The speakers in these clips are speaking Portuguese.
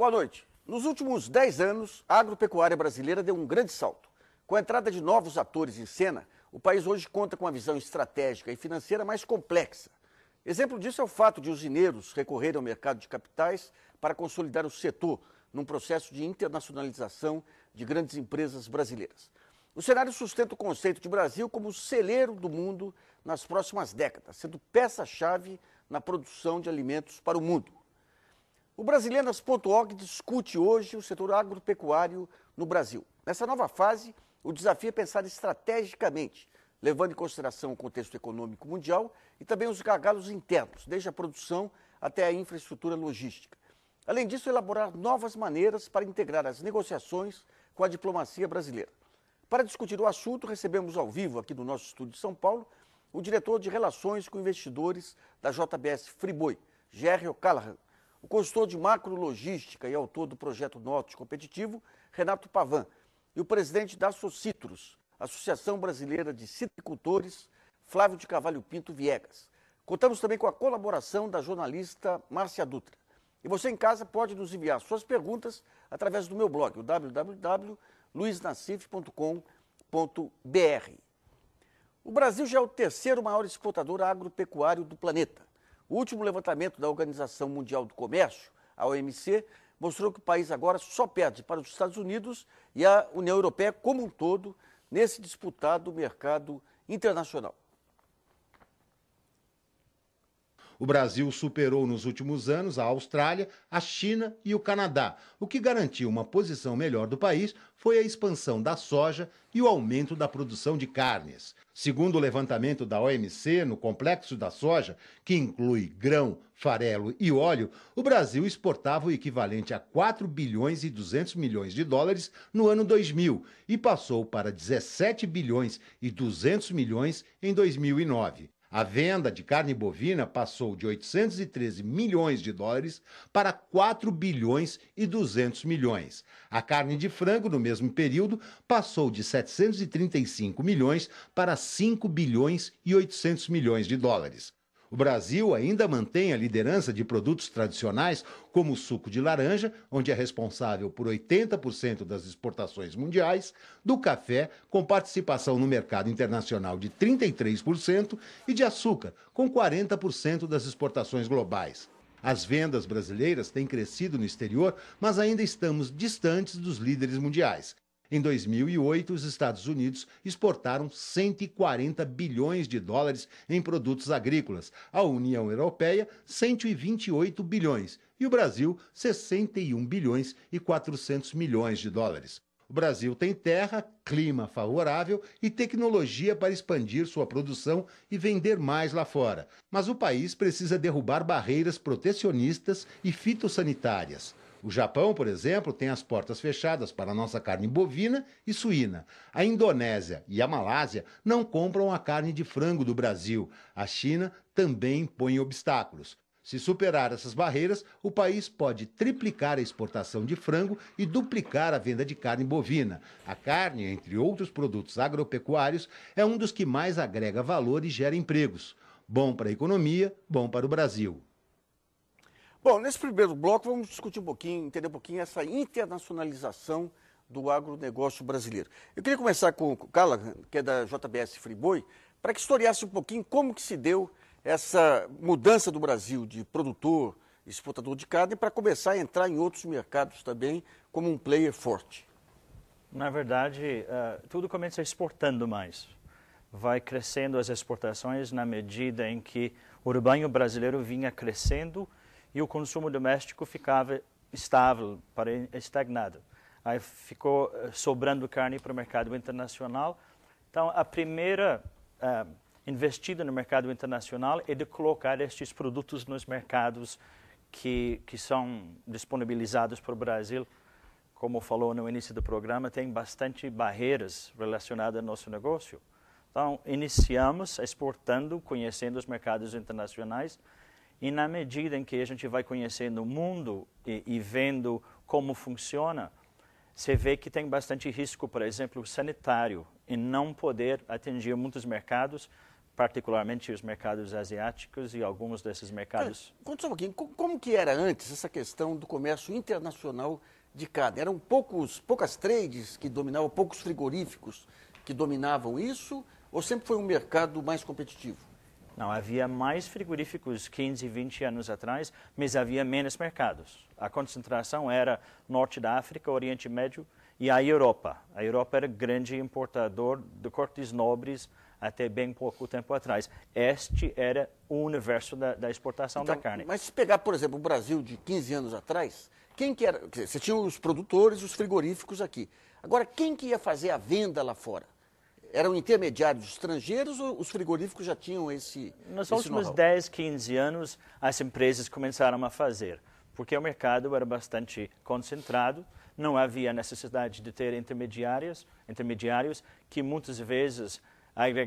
Boa noite. Nos últimos 10 anos, a agropecuária brasileira deu um grande salto. Com a entrada de novos atores em cena, o país hoje conta com uma visão estratégica e financeira mais complexa. Exemplo disso é o fato de usineiros recorrerem ao mercado de capitais para consolidar o setor num processo de internacionalização de grandes empresas brasileiras. O cenário sustenta o conceito de Brasil como celeiro do mundo nas próximas décadas, sendo peça-chave na produção de alimentos para o mundo. O Brasileiras.org discute hoje o setor agropecuário no Brasil. Nessa nova fase, o desafio é pensar estrategicamente, levando em consideração o contexto econômico mundial e também os gargalos internos, desde a produção até a infraestrutura logística. Além disso, elaborar novas maneiras para integrar as negociações com a diplomacia brasileira. Para discutir o assunto, recebemos ao vivo aqui no nosso estúdio de São Paulo o diretor de Relações com Investidores da JBS Friboi, Gerry O'Callaghan, o consultor de macrologística e autor do projeto Norte Competitivo, Renato Pavan, e o presidente da Socitrus, Associação Brasileira de Citricultores, Flávio de Carvalho Pinto Viegas. Contamos também com a colaboração da jornalista Márcia Dutra. E você em casa pode nos enviar suas perguntas através do meu blog, o www.luisnassif.com.br. O Brasil já é o terceiro maior exportador agropecuário do planeta. O último levantamento da Organização Mundial do Comércio, a OMC, mostrou que o país agora só perde para os Estados Unidos e a União Europeia como um todo nesse disputado mercado internacional. O Brasil superou nos últimos anos a Austrália, a China e o Canadá. O que garantiu uma posição melhor do país foi a expansão da soja e o aumento da produção de carnes. Segundo o levantamento da OMC, no complexo da soja, que inclui grão, farelo e óleo, o Brasil exportava o equivalente a 4 bilhões e 200 milhões de dólares no ano 2000 e passou para 17 bilhões e 200 milhões em 2009. A venda de carne bovina passou de 813 milhões de dólares para 4 bilhões e 200 milhões. A carne de frango, no mesmo período, passou de 735 milhões para 5 bilhões e 800 milhões de dólares. O Brasil ainda mantém a liderança de produtos tradicionais, como o suco de laranja, onde é responsável por 80% das exportações mundiais, do café, com participação no mercado internacional de 33%, e de açúcar, com 40% das exportações globais. As vendas brasileiras têm crescido no exterior, mas ainda estamos distantes dos líderes mundiais. Em 2008, os Estados Unidos exportaram 140 bilhões de dólares em produtos agrícolas, a União Europeia 128 bilhões e o Brasil 61 bilhões e 400 milhões de dólares. O Brasil tem terra, clima favorável e tecnologia para expandir sua produção e vender mais lá fora. Mas o país precisa derrubar barreiras protecionistas e fitossanitárias. O Japão, por exemplo, tem as portas fechadas para a nossa carne bovina e suína. A Indonésia e a Malásia não compram a carne de frango do Brasil. A China também põe obstáculos. Se superar essas barreiras, o país pode triplicar a exportação de frango e duplicar a venda de carne bovina. A carne, entre outros produtos agropecuários, é um dos que mais agrega valor e gera empregos. Bom para a economia, bom para o Brasil. Bom, nesse primeiro bloco vamos discutir um pouquinho, entender um pouquinho essa internacionalização do agronegócio brasileiro. Eu queria começar com o Callaghan, que é da JBS Friboi, para que historiasse um pouquinho como que se deu essa mudança do Brasil de produtor, exportador de carne, para começar a entrar em outros mercados também como um player forte. Na verdade, tudo começa exportando mais. Vai crescendo as exportações na medida em que o rebanho brasileiro vinha crescendo e o consumo doméstico ficava estável, estagnado. Aí ficou sobrando carne para o mercado internacional. Então, a primeira investida no mercado internacional é de colocar estes produtos nos mercados que são disponibilizados para o Brasil. Como falou no início do programa, tem bastante barreiras relacionadas ao nosso negócio. Então, iniciamos exportando, conhecendo os mercados internacionais. E na medida em que a gente vai conhecendo o mundo e vendo como funciona, você vê que tem bastante risco, por exemplo, sanitário, em não poder atingir muitos mercados particularmente os mercados asiáticos e alguns desses mercados. Conta só um pouquinho, como que era antes essa questão do comércio internacional de carne? Eram poucas trades que dominavam, poucos frigoríficos que dominavam isso, ou sempre foi um mercado mais competitivo? Não, havia mais frigoríficos 15, 20 anos atrás, mas havia menos mercados. A concentração era norte da África, Oriente Médio e a Europa. A Europa era grande importador de cortes nobres até bem pouco tempo atrás. Este era o universo da exportação da carne. Mas se pegar, por exemplo, o Brasil de 15 anos atrás, quem que era? Quer dizer, você tinha os produtores, os frigoríficos aqui. Agora, quem que ia fazer a venda lá fora? Eram intermediários estrangeiros ou os frigoríficos já tinham esse Nos últimos 10, 15 anos, as empresas começaram a fazer, porque o mercado era bastante concentrado, não havia necessidade de ter intermediários que muitas vezes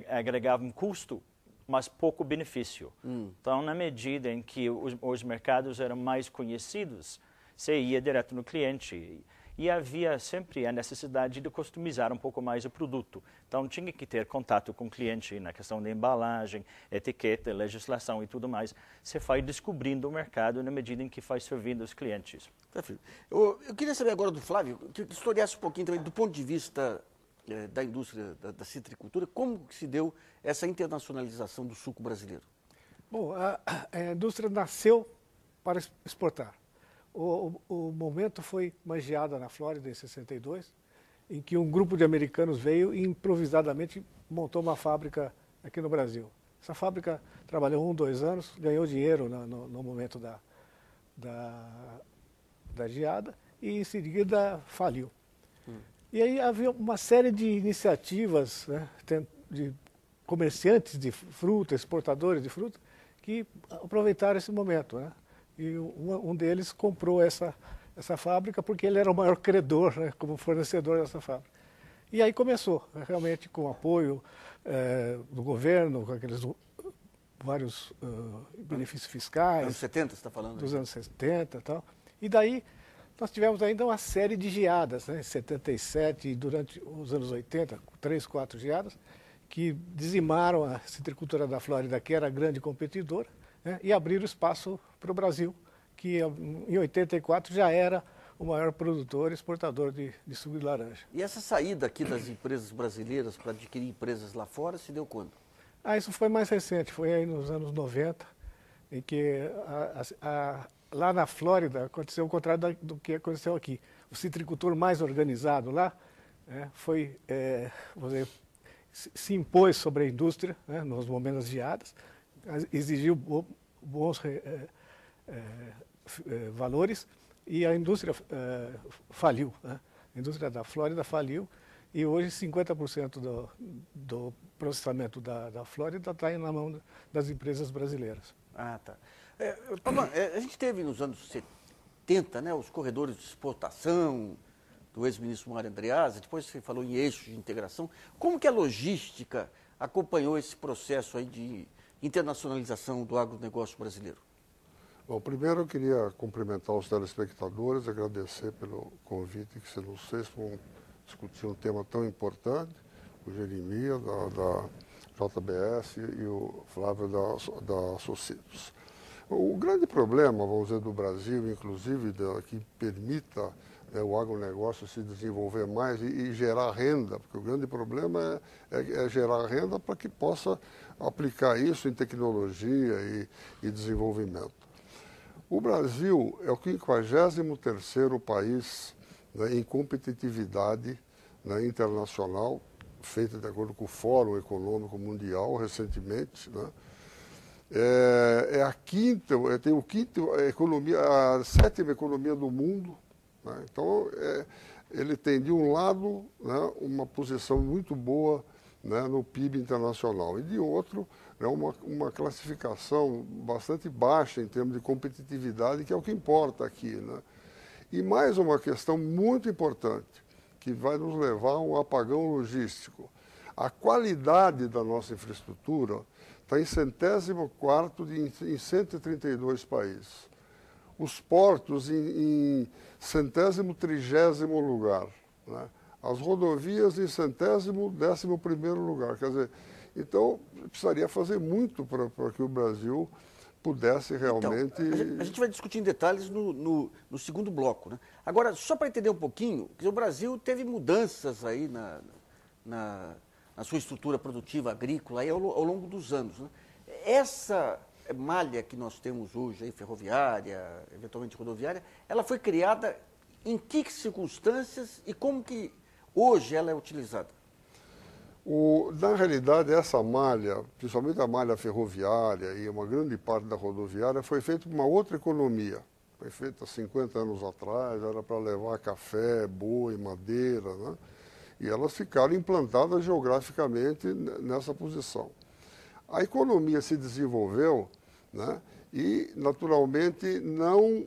agregavam custo, mas pouco benefício. Então, na medida em que os mercados eram mais conhecidos, você ia direto no cliente. E havia sempre a necessidade de customizar um pouco mais o produto. Então, tinha que ter contato com o cliente na questão da embalagem, etiqueta, legislação e tudo mais. Você vai descobrindo o mercado na medida em que vai servindo os clientes. Eu queria saber agora do Flávio, que historiasse um pouquinho também do ponto de vista da indústria da citricultura, como se deu essa internacionalização do suco brasileiro? Bom, a indústria nasceu para exportar. O momento foi uma geada na Flórida, em 62, em que um grupo de americanos veio e improvisadamente montou uma fábrica aqui no Brasil. Essa fábrica trabalhou 1, 2 anos, ganhou dinheiro no momento da geada e em seguida faliu. E aí havia uma série de iniciativas, né, de comerciantes de fruta, exportadores de fruta, que aproveitaram esse momento, né? E um deles comprou essa fábrica porque ele era o maior credor, né, como fornecedor dessa fábrica. E aí começou, realmente com apoio do governo, com aqueles vários benefícios fiscais. Anos 70, você está falando? Dos anos 70 e tal. E daí nós tivemos ainda uma série de geadas, né, em 77 e durante os anos 80, 3, 4 geadas, que dizimaram a citricultura da Flórida, que era a grande competidora, né, e abriram espaço para o Brasil, que em 84 já era o maior produtor e exportador de suco de laranja. E essa saída aqui das empresas brasileiras para adquirir empresas lá fora se deu quando? Isso foi mais recente, foi aí nos anos 90, em que lá na Flórida aconteceu o contrário do que aconteceu aqui. O citricultor mais organizado lá foi, vamos dizer, se impôs sobre a indústria, né, nos momentos de geadas, exigiu bons valores e a indústria faliu, né? A indústria da Flórida faliu e hoje 50% do processamento da Flórida está na mão das empresas brasileiras. Ah, tá. Pavan, a gente teve nos anos 70, né, os corredores de exportação do ex-ministro Mário Andreasa, depois você falou em eixos de integração. Como que a logística acompanhou esse processo aí de internacionalização do agronegócio brasileiro? Bom, primeiro eu queria cumprimentar os telespectadores, agradecer pelo convite que você nos fez para discutir um tema tão importante, o Jeremias, da JBS e o Flávio da Associados. O grande problema, vamos dizer, do Brasil, inclusive, que permita o agronegócio se desenvolver mais e gerar renda, porque o grande problema é gerar renda para que possa aplicar isso em tecnologia e desenvolvimento. O Brasil é o 53º país, né, em competitividade, né, internacional, feita de acordo com o Fórum Econômico Mundial recentemente, né? Tem a 7ª economia do mundo, né? Então ele tem de um lado, né, uma posição muito boa, né, no PIB internacional e de outro, né, uma classificação bastante baixa em termos de competitividade, que é o que importa aqui, né? E mais uma questão muito importante, que vai nos levar a um apagão logístico. A qualidade da nossa infraestrutura está em 104º em 132 países. Os portos em 130º lugar, né? As rodovias em 111º lugar. Quer dizer, Então, precisaria fazer muito para que o Brasil pudesse realmente... Então, a gente vai discutir em detalhes no segundo bloco, né? Agora, só para entender um pouquinho, que o Brasil teve mudanças aí na sua estrutura produtiva agrícola aí ao longo dos anos, né? Essa malha que nós temos hoje, aí, ferroviária, eventualmente rodoviária, ela foi criada em que circunstâncias e como que hoje ela é utilizada? Na realidade, essa malha, principalmente a malha ferroviária e uma grande parte da rodoviária, foi feita por uma outra economia. Foi feita há 50 anos atrás, era para levar café, boi, madeira, né? E elas ficaram implantadas geograficamente nessa posição. A economia se desenvolveu, né? E, naturalmente, não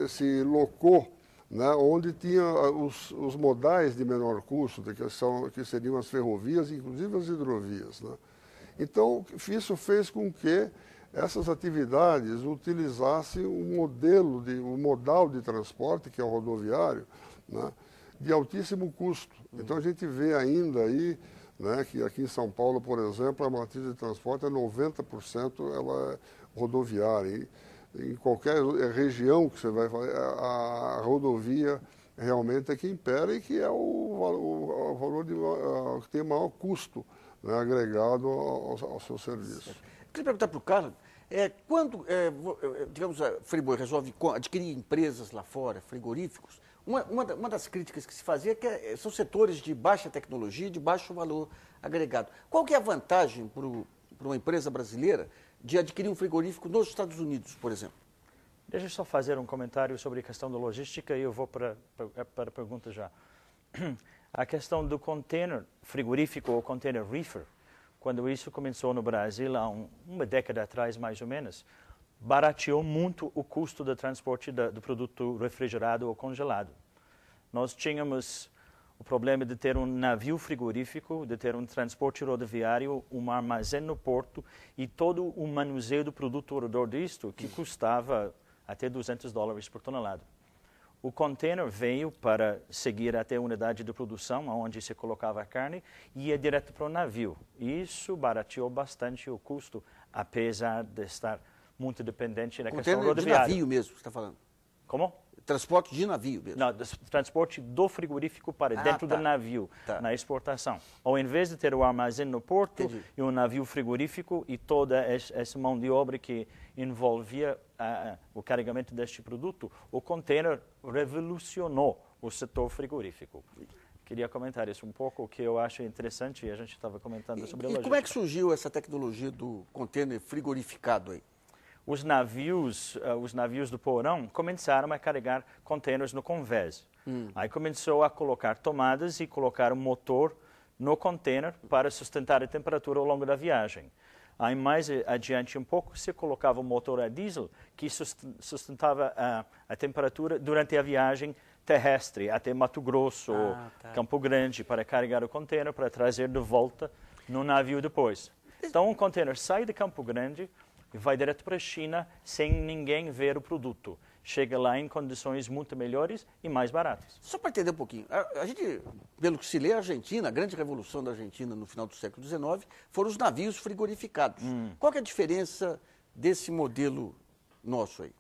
se locou, né, onde tinha os modais de menor custo, que seriam as ferrovias, inclusive as hidrovias, né? Então, isso fez com que essas atividades utilizassem um modal de transporte, que é o rodoviário, né, de altíssimo custo. Então, a gente vê ainda aí, né, que aqui em São Paulo, por exemplo, a matriz de transporte é 90% ela é rodoviária. Em qualquer região que você vai fazer, a rodovia realmente é que impera e que é o valor que tem maior custo, né, agregado ao seu serviço. Queria perguntar para o Carlos, quando, digamos, a Friboi resolve adquirir empresas lá fora, frigoríficos, uma das críticas que se fazia é que são setores de baixa tecnologia, de baixo valor agregado. Qual que é a vantagem para uma empresa brasileira de adquirir um frigorífico nos Estados Unidos, por exemplo? Deixa eu só fazer um comentário sobre a questão da logística e eu vou para a pergunta já. A questão do container frigorífico ou container reefer, quando isso começou no Brasil há uma década atrás, mais ou menos, barateou muito o custo do transporte do produto refrigerado ou congelado. Nós tínhamos o problema de ter um navio frigorífico, de ter um transporte rodoviário, um armazém no porto e todo o manuseio do produto ao redor disto, que custava até $200 por tonelada. O container veio para seguir até a unidade de produção, onde se colocava a carne, e ia direto para o navio. Isso barateou bastante o custo, apesar de estar muito dependente da questão rodoviária. De navio mesmo, você está falando? Como? Transporte de navio mesmo? Não, transporte do frigorífico para dentro do navio, na exportação. Ao invés de ter o armazém no porto e um navio frigorífico e toda essa mão de obra que envolvia o carregamento deste produto, o container revolucionou o setor frigorífico. Queria comentar isso um pouco, que eu acho interessante e a gente estava comentando sobre a logística. E como é que surgiu essa tecnologia do container frigorificado aí? Os navios do porão começaram a carregar containers no convés. Aí começou a colocar tomadas e colocar um motor no container para sustentar a temperatura ao longo da viagem. Aí mais adiante um pouco se colocava um motor a diesel que sustentava a temperatura durante a viagem terrestre até Mato Grosso ou Campo Grande para carregar o container para trazer de volta no navio depois. Então um container sai de Campo Grande e vai direto para a China sem ninguém ver o produto. Chega lá em condições muito melhores e mais baratas. Só para entender um pouquinho, a gente, pelo que se lê, a Argentina, a grande revolução da Argentina no final do século XIX, foram os navios frigorificados. Qual que é a diferença desse modelo nosso aí?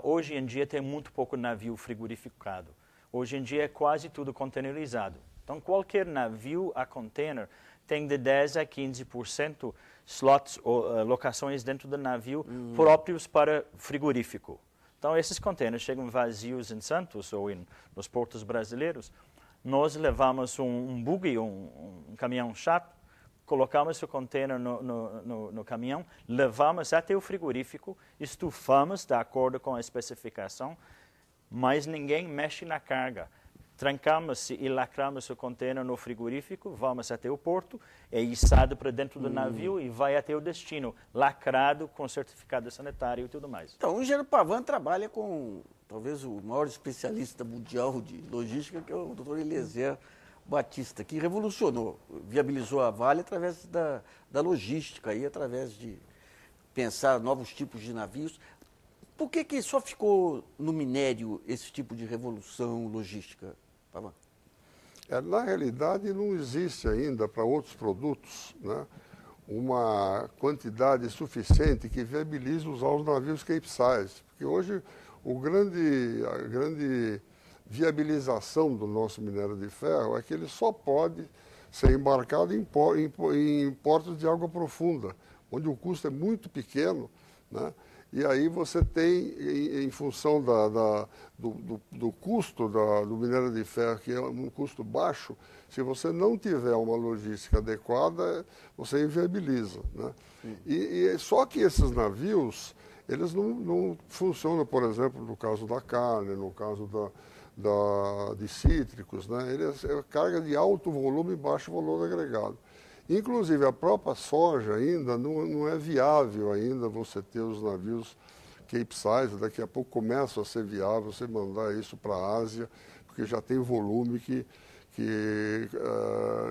Hoje em dia tem muito pouco navio frigorificado. Hoje em dia é quase tudo containerizado. Então qualquer navio a container tem de 10% a 15% slots ou locações dentro do navio próprios para frigorífico. Então, esses containers chegam vazios em Santos ou nos portos brasileiros. Nós levamos um buggy, um caminhão chato, colocamos o container no caminhão, levamos até o frigorífico, estufamos de acordo com a especificação, mas ninguém mexe na carga. Trancamos e lacramos o container no frigorífico, vamos até o porto, é içado para dentro do navio e vai até o destino, lacrado com certificado sanitário e tudo mais. Então, o engenheiro Pavan trabalha com talvez o maior especialista mundial de logística, que é o Dr. Eliezer Batista, que revolucionou, viabilizou a Vale através da logística, aí, através de pensar novos tipos de navios. Por que só ficou no minério esse tipo de revolução logística, Pavan? Na realidade, não existe ainda para outros produtos, né, uma quantidade suficiente que viabilize usar os navios Capesize. Porque hoje a grande viabilização do nosso minério de ferro é que ele só pode ser embarcado em portos de água profunda, onde o custo é muito pequeno, né? E aí você tem, em função do custo do minério de ferro, que é um custo baixo, se você não tiver uma logística adequada, você inviabiliza, né? Só que esses navios, eles não funcionam, por exemplo, no caso da carne, no caso de cítricos, né? Eles é carga de alto volume e baixo valor agregado. Inclusive, a própria soja ainda não é viável ainda você ter os navios Capesize, daqui a pouco começa a ser viável você mandar isso para a Ásia, porque já tem volume que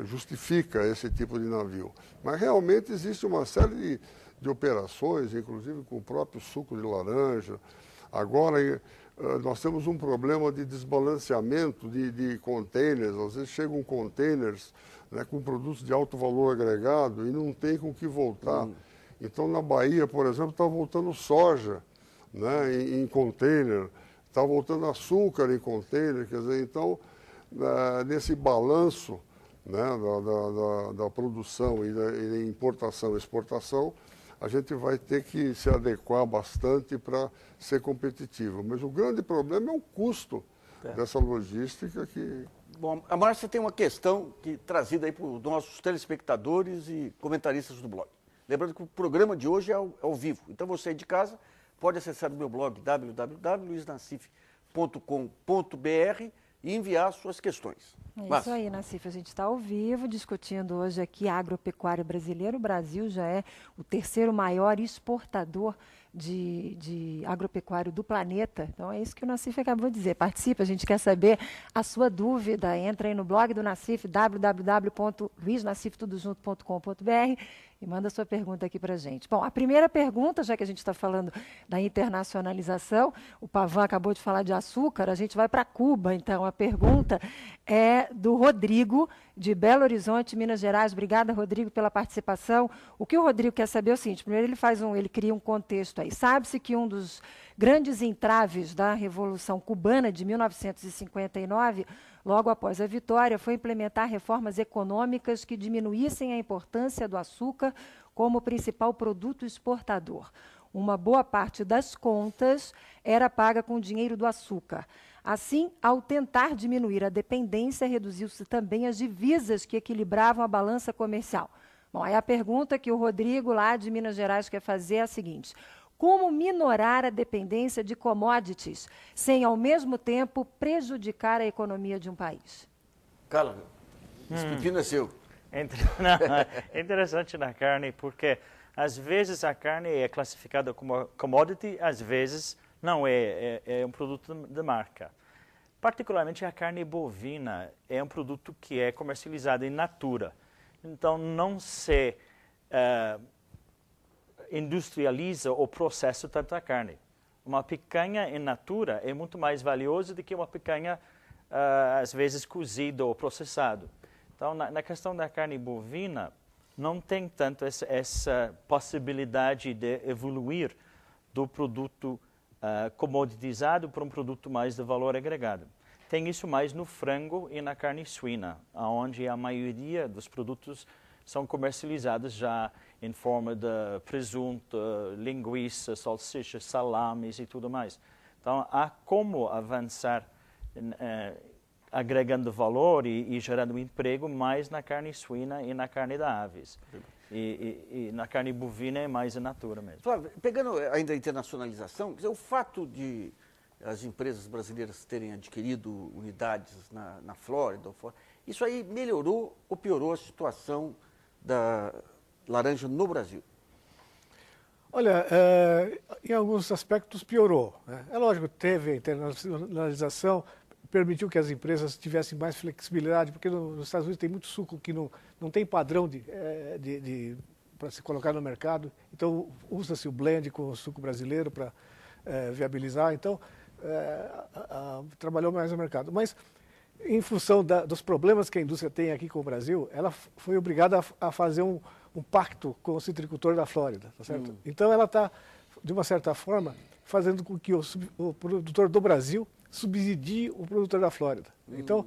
justifica esse tipo de navio. Mas realmente existe uma série de operações, inclusive com o próprio suco de laranja. Agora, nós temos um problema de desbalanceamento de containers, às vezes chegam containers, né, com produtos de alto valor agregado e não tem com que voltar. Então, na Bahia, por exemplo, está voltando soja, né, em container, está voltando açúcar em container, quer dizer, então, nesse balanço, né, da produção e da importação e exportação, a gente vai ter que se adequar bastante para ser competitivo. Mas o grande problema é o custo dessa logística que... Bom, a Márcia tem uma questão trazida aí para os nossos telespectadores e comentaristas do blog. Lembrando que o programa de hoje é ao vivo. Então você aí de casa pode acessar o meu blog www.luisnassif.com.br e enviar suas questões. É isso aí, Nassif. A gente está ao vivo discutindo hoje aqui a agropecuária brasileira. O Brasil já é o terceiro maior exportador de agropecuário do planeta. Então é isso que o Nassif acabou de dizer. Participe, a gente quer saber a sua dúvida. Entra aí no blog do Nassif, www.luisnassif.com.br e manda a sua pergunta aqui para a gente. Bom, a primeira pergunta, já que a gente está falando da internacionalização, o Pavan acabou de falar de açúcar, a gente vai para Cuba. Então a pergunta é do Rodrigo, de Belo Horizonte, Minas Gerais. Obrigada, Rodrigo, pela participação. O que o Rodrigo quer saber é o seguinte: primeiro ele cria um contexto aí. Sabe-se que um dos grandes entraves da Revolução Cubana de 1959, logo após a vitória, foi implementar reformas econômicas que diminuíssem a importância do açúcar como principal produto exportador. Uma boa parte das contas era paga com dinheiro do açúcar. Assim, ao tentar diminuir a dependência, reduziu-se também as divisas que equilibravam a balança comercial. Bom, aí a pergunta que o Rodrigo, lá de Minas Gerais, quer fazer é a seguinte: como minorar a dependência de commodities sem, ao mesmo tempo, prejudicar a economia de um país? Carla, esse pepino é seu. É interessante na carne, porque às vezes a carne é classificada como commodity, às vezes não é um produto de marca. Particularmente a carne bovina é um produto que é comercializado in natura. Então não se industrializa ou processa tanta carne. Uma picanha in natura é muito mais valiosa do que uma picanha, às vezes, cozida ou processada. Então, na questão da carne bovina, não tem tanto essa possibilidade de evoluir do produto comoditizado para um produto mais de valor agregado. Tem isso mais no frango e na carne suína, onde a maioria dos produtos são comercializados já em forma de presunto, linguiça, salsicha, salames e tudo mais. Então, há como avançar agregando valor e gerando emprego mais na carne suína e na carne da aves. E na carne bovina é mais in natura mesmo. Flávio, pegando ainda a internacionalização, quer dizer, o fato de as empresas brasileiras terem adquirido unidades na Flórida, isso aí melhorou ou piorou a situação da laranja no Brasil? Olha, em alguns aspectos piorou, né? É lógico, teve a internacionalização, permitiu que as empresas tivessem mais flexibilidade, porque nos Estados Unidos tem muito suco que não tem padrão para se colocar no mercado, então usa-se o blend com o suco brasileiro para viabilizar, então trabalhou mais no mercado. Mas em função dos problemas que a indústria tem aqui com o Brasil, ela foi obrigada a fazer um pacto com o citricultor da Flórida, tá certo? Então ela está, de uma certa forma, fazendo com que o produtor do Brasil subsidie o produtor da Flórida. Então,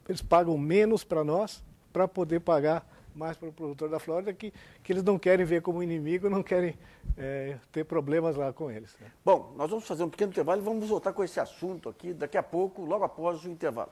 eles pagam menos para nós, para poder pagar mais para o produtor da Flórida, que eles não querem ver como inimigo, não querem ter problemas lá com eles. Né? Bom, nós vamos fazer um pequeno intervalo e vamos voltar com esse assunto aqui daqui a pouco, logo após o intervalo.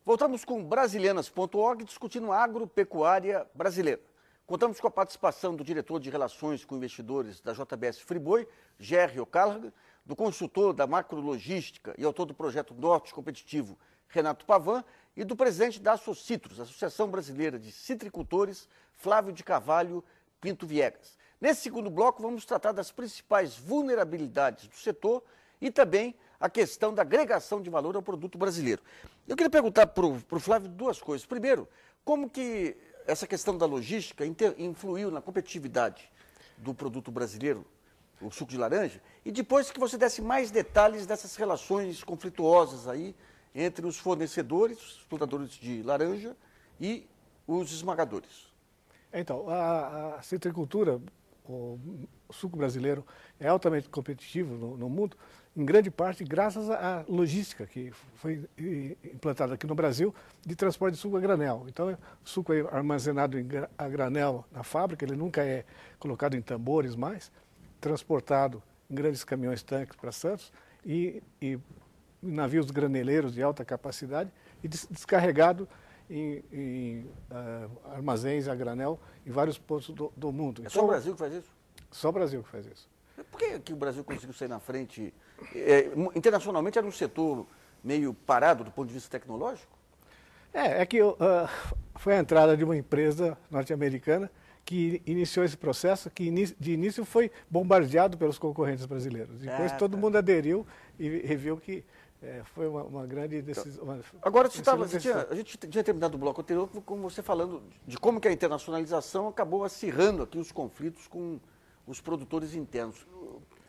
Voltamos com brasilianas.org discutindo a agropecuária brasileira. Contamos com a participação do diretor de Relações com Investidores da JBS Friboi, Gerry O'Callaghan, do consultor da macrologística e autor do projeto Norte Competitivo, Renato Pavan, e do presidente da Associtrus, Associação Brasileira de Citricultores, Flávio de Carvalho Pinto Viegas. Nesse segundo bloco, vamos tratar das principais vulnerabilidades do setor e também a questão da agregação de valor ao produto brasileiro. Eu queria perguntar para o Flávio duas coisas. Primeiro, como que essa questão da logística influiu na competitividade do produto brasileiro, o suco de laranja? E depois que você desse mais detalhes dessas relações conflituosas aí entre os fornecedores, os plantadores de laranja e os esmagadores. Então, a citricultura, o suco brasileiro é altamente competitivo no mundo, em grande parte graças à logística que foi implantada aqui no Brasil de transporte de suco a granel. Então, o suco é armazenado a granel na fábrica, ele nunca é colocado em tambores mais, transportado em grandes caminhões-tanques para Santos e navios graneleiros de alta capacidade e descarregado em armazéns a granel em vários pontos do mundo. É só o Brasil que faz isso? Só o Brasil que faz isso. Por que o Brasil conseguiu sair na frente? Internacionalmente era um setor meio parado do ponto de vista tecnológico? É que foi a entrada de uma empresa norte-americana que iniciou esse processo, que de início foi bombardeado pelos concorrentes brasileiros. Depois todo mundo aderiu e viu que foi uma grande decisão. Agora, a gente tinha terminado o bloco anterior com você falando de como que a internacionalização acabou acirrando aqui os conflitos com os produtores internos.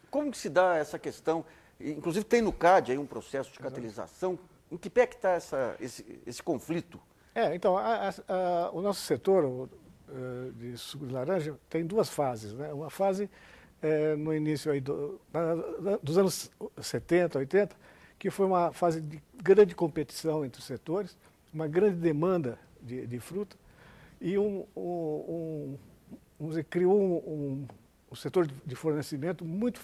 Como que se dá essa questão? Inclusive tem no CAD aí um processo de catalisação. Em que pé que está esse conflito? Então, o nosso setor de suco de laranja tem duas fases, né? Uma fase no início aí dos anos 70, 80, que foi uma fase de grande competição entre os setores, uma grande demanda de fruta e criou um setor de fornecimento muito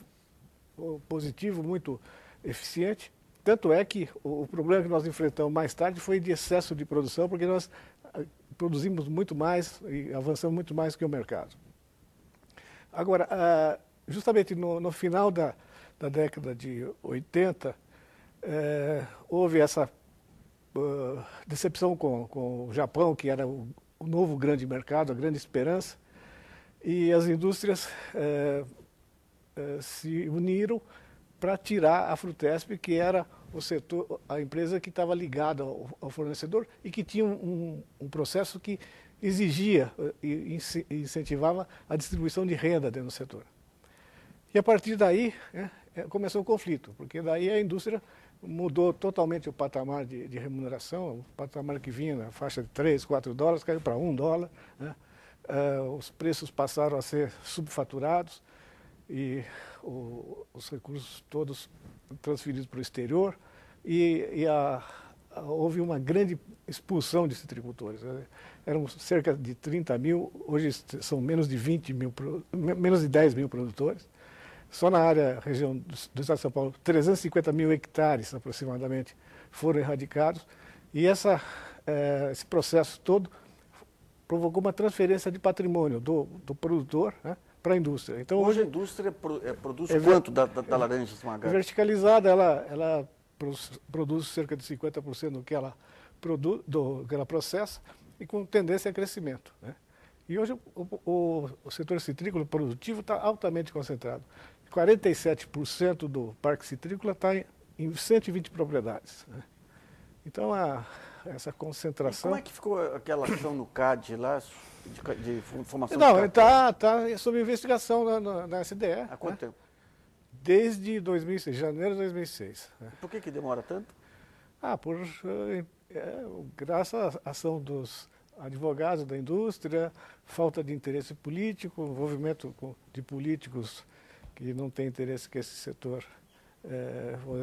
positivo, muito eficiente. Tanto é que o problema que nós enfrentamos mais tarde foi de excesso de produção, porque nós produzimos muito mais e avançamos muito mais que o mercado. Agora, justamente no final da década de 80, houve essa decepção com o Japão, que era o novo grande mercado, a grande esperança, e as indústrias se uniram para tirar a Frutesp, que era o setor, a empresa que estava ligada ao fornecedor e que tinha um processo que exigia e incentivava a distribuição de renda dentro do setor. E a partir daí começou o conflito, porque daí a indústria mudou totalmente o patamar de remuneração, o patamar que vinha na faixa de 3, 4 dólares, caiu para $1, né? Os preços passaram a ser subfaturados e os recursos todos transferidos para o exterior e houve uma grande expulsão de citricultores. Eram cerca de 30 mil, hoje são menos de 10 mil produtores. Só na região do estado de São Paulo, 350 mil hectares aproximadamente foram erradicados e esse processo todo provocou uma transferência de patrimônio do produtor, né, para a indústria. Então, hoje a indústria produz quanto da laranja esmagada? Verticalizada, ela produz cerca de 50% do que ela processa e com tendência a crescimento, né? E hoje o setor citrícola produtivo está altamente concentrado. 47% do parque citrícola está em 120 propriedades, né? Então essa E concentração. como é que ficou aquela ação no CAD lá, de formação Não, de ele cartel? está sob investigação na SDE. Há quanto tempo? Desde 2006, janeiro de 2006. Né? Por que demora tanto? Graças à ação dos advogados da indústria, falta de interesse político, envolvimento de políticos que não têm interesse que esse setor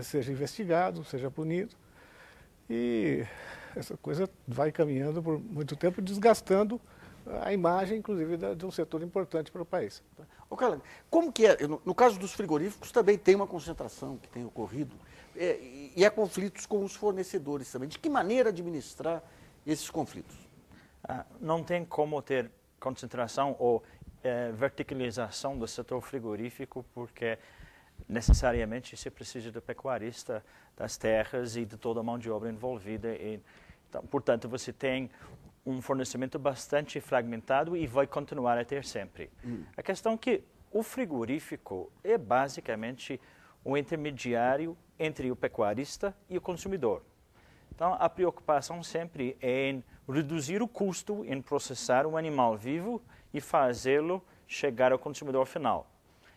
seja investigado, seja punido. E essa coisa vai caminhando por muito tempo, desgastando a imagem, inclusive, de um setor importante para o país. Ô, Carla, como que é? No caso dos frigoríficos também tem uma concentração que tem ocorrido e há conflitos com os fornecedores também. De que maneira administrar esses conflitos? Não tem como ter concentração ou verticalização do setor frigorífico, porque necessariamente se precisa do pecuarista, das terras e de toda a mão de obra envolvida. Então, portanto, você tem um fornecimento bastante fragmentado e vai continuar a ter sempre. A questão é que o frigorífico é basicamente um intermediário entre o pecuarista e o consumidor. Então, a preocupação sempre é em reduzir o custo em processar um animal vivo e fazê-lo chegar ao consumidor final.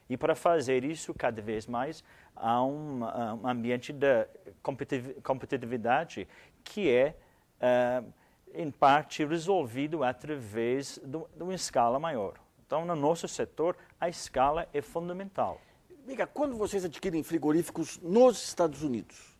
E para fazer isso, cada vez mais, há um ambiente de competitividade que é, em parte, resolvido através de uma escala maior. Então, no nosso setor, a escala é fundamental. Mica, quando vocês adquirem frigoríficos nos Estados Unidos,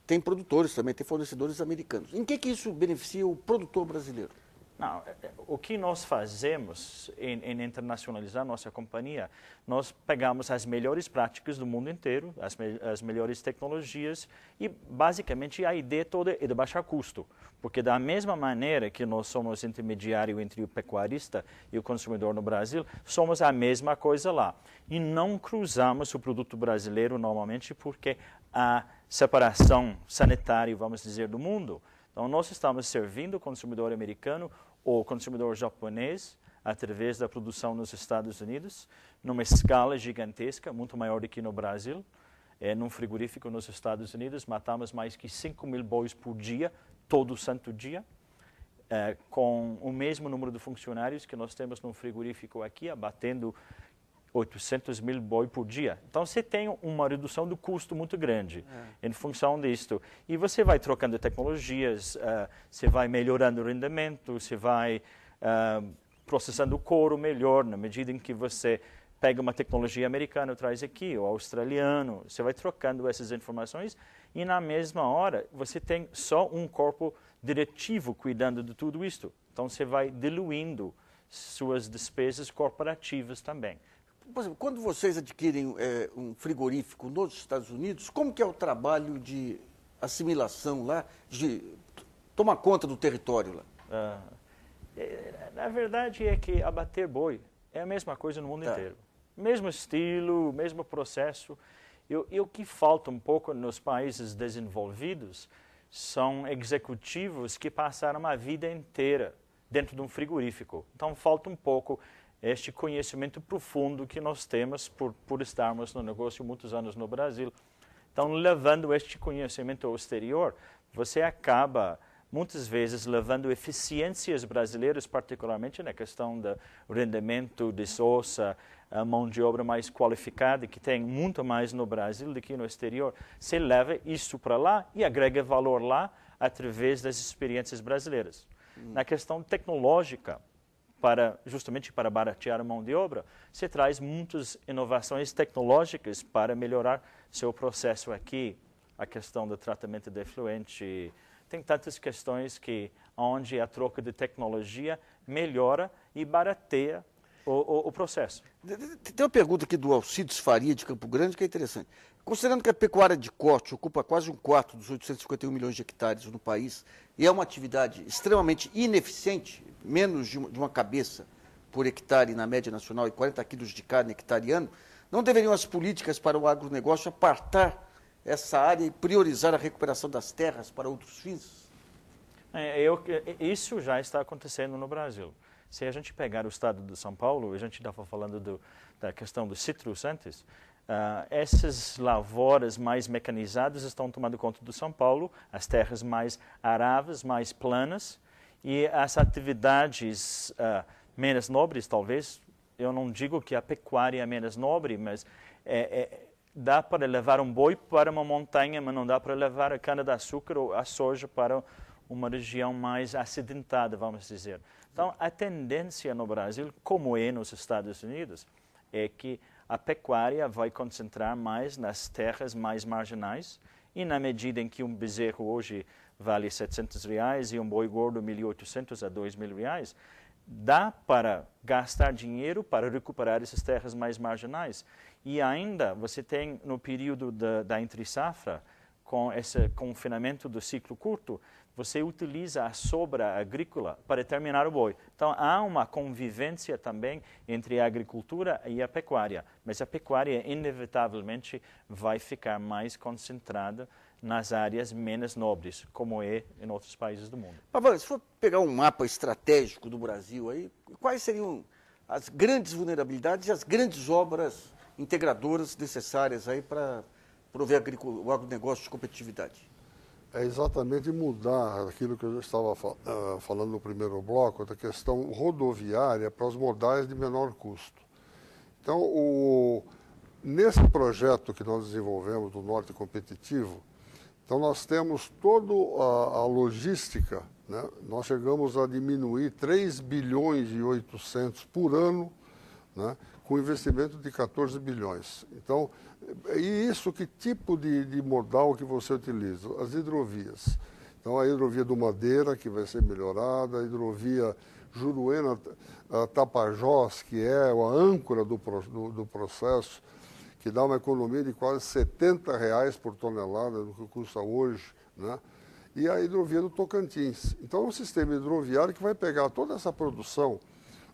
tem produtores também, tem fornecedores americanos. Em que isso beneficia o produtor brasileiro? Não, o que nós fazemos em internacionalizar nossa companhia, nós pegamos as melhores práticas do mundo inteiro, as melhores tecnologias e, basicamente, a ideia toda é de baixar custo. Porque da mesma maneira que nós somos intermediário entre o pecuarista e o consumidor no Brasil, somos a mesma coisa lá. E não cruzamos o produto brasileiro normalmente porque a separação sanitária, vamos dizer, do mundo. Então, nós estamos servindo o consumidor americano ou o consumidor japonês através da produção nos Estados Unidos, numa escala gigantesca, muito maior do que no Brasil. Num frigorífico nos Estados Unidos, matamos mais que 5.000 bois por dia, todo santo dia, com o mesmo número de funcionários que nós temos num frigorífico aqui, abatendo 800.000 boi por dia. Então, você tem uma redução do custo muito grande em função disto. E você vai trocando tecnologias, você vai melhorando o rendimento, você vai processando o couro melhor, na medida em que você pega uma tecnologia americana e traz aqui, ou australiano, você vai trocando essas informações e, na mesma hora, você tem só um corpo diretivo cuidando de tudo isto. Então, você vai diluindo suas despesas corporativas também. Por exemplo, quando vocês adquirem um frigorífico nos Estados Unidos, como que é o trabalho de assimilação lá, de tomar conta do território lá? Na verdade é que abater boi é a mesma coisa no mundo inteiro. Mesmo estilo, mesmo processo. E o que falta um pouco nos países desenvolvidos são executivos que passaram a vida inteira dentro de um frigorífico. Então falta um pouco este conhecimento profundo que nós temos por estarmos no negócio muitos anos no Brasil. Então, levando este conhecimento ao exterior, você acaba, muitas vezes, levando eficiências brasileiras, particularmente na questão do rendimento de soça, a mão de obra mais qualificada, que tem muito mais no Brasil do que no exterior. Você leva isso para lá e agrega valor lá através das experiências brasileiras. Na questão tecnológica, justamente para baratear a mão de obra, você traz muitas inovações tecnológicas para melhorar seu processo aqui. A questão do tratamento de efluente, tem tantas questões onde a troca de tecnologia melhora e barateia o processo. Tem uma pergunta aqui do Alcides Faria, de Campo Grande, que é interessante. Considerando que a pecuária de corte ocupa quase 1/4 dos 851 milhões de hectares no país e é uma atividade extremamente ineficiente, menos de uma cabeça por hectare na média nacional e 40 quilos de carne hectareano, não deveriam as políticas para o agronegócio apartar essa área e priorizar a recuperação das terras para outros fins? Isso já está acontecendo no Brasil. Se a gente pegar o estado de São Paulo, a gente estava falando da questão do citrus antes, essas lavouras mais mecanizadas estão tomando conta do São Paulo, as terras mais aráveis, mais planas, e as atividades menos nobres, talvez, eu não digo que a pecuária é menos nobre, mas dá para levar um boi para uma montanha, mas não dá para levar a cana-de-açúcar ou a soja para uma região mais acidentada, vamos dizer. Então, a tendência no Brasil, como é nos Estados Unidos, é que a pecuária vai concentrar mais nas terras mais marginais, e na medida em que um bezerro hoje vale R$700 e um boi gordo R$1.800 a R$2.000, dá para gastar dinheiro para recuperar essas terras mais marginais. E ainda você tem, no período da entre-safra, com esse confinamento do ciclo curto, você utiliza a sobra agrícola para terminar o boi. Então, há uma convivência também entre a agricultura e a pecuária, mas a pecuária inevitavelmente vai ficar mais concentrada nas áreas menos nobres, como é em outros países do mundo. Pavan, se for pegar um mapa estratégico do Brasil, aí, quais seriam as grandes vulnerabilidades e as grandes obras integradoras necessárias aí para prover o agronegócio de competitividade? É exatamente mudar aquilo que eu já estava falando no primeiro bloco, da questão rodoviária para os modais de menor custo. Então, nesse projeto que nós desenvolvemos do Norte Competitivo, então nós temos toda a logística, né? Nós chegamos a diminuir 3 bilhões e 800 por ano, né? Com investimento de 14 bilhões. Então, e isso, que tipo de modal que você utiliza? As hidrovias. Então, a hidrovia do Madeira, que vai ser melhorada, a hidrovia Juruena-Tapajós, que é a âncora do processo, que dá uma economia de quase R$70 por tonelada do que custa hoje, né? E a hidrovia do Tocantins. Então, é um sistema hidroviário que vai pegar toda essa produção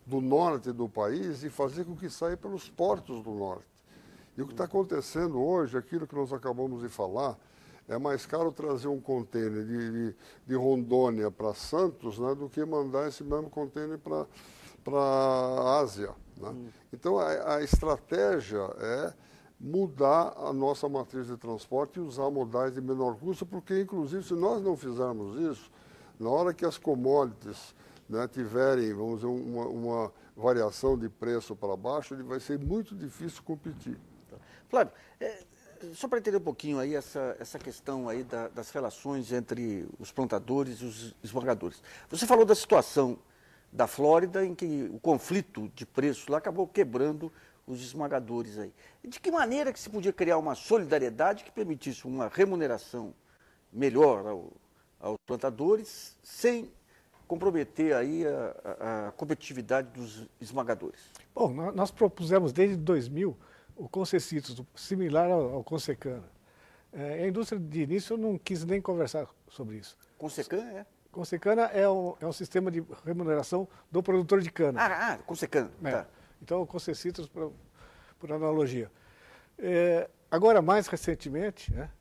do norte do país e fazer com que saia pelos portos do norte. E o que está acontecendo hoje, aquilo que nós acabamos de falar, é mais caro trazer um contêiner de Rondônia para Santos, né, do que mandar esse mesmo contêiner para a Ásia, né? Então, a estratégia é mudar a nossa matriz de transporte e usar modais de menor custo, porque, inclusive, se nós não fizermos isso, na hora que as commodities, né, tiverem, vamos dizer, uma variação de preço para baixo, vai ser muito difícil competir. Flávio, só para entender um pouquinho aí essa questão aí das relações entre os plantadores e os esmagadores. Você falou da situação da Flórida, em que o conflito de preços lá acabou quebrando os esmagadores aí. De que maneira que se podia criar uma solidariedade que permitisse uma remuneração melhor aos plantadores, sem comprometer aí a competitividade dos esmagadores? Bom, nós propusemos desde 2000 o Concessitos, similar ao Consecana. A indústria de início não quis nem conversar sobre isso. Consecana Consecana é um sistema de remuneração do produtor de cana. Consecana, tá. Então, o Concessitos, por analogia. Agora, mais recentemente, né,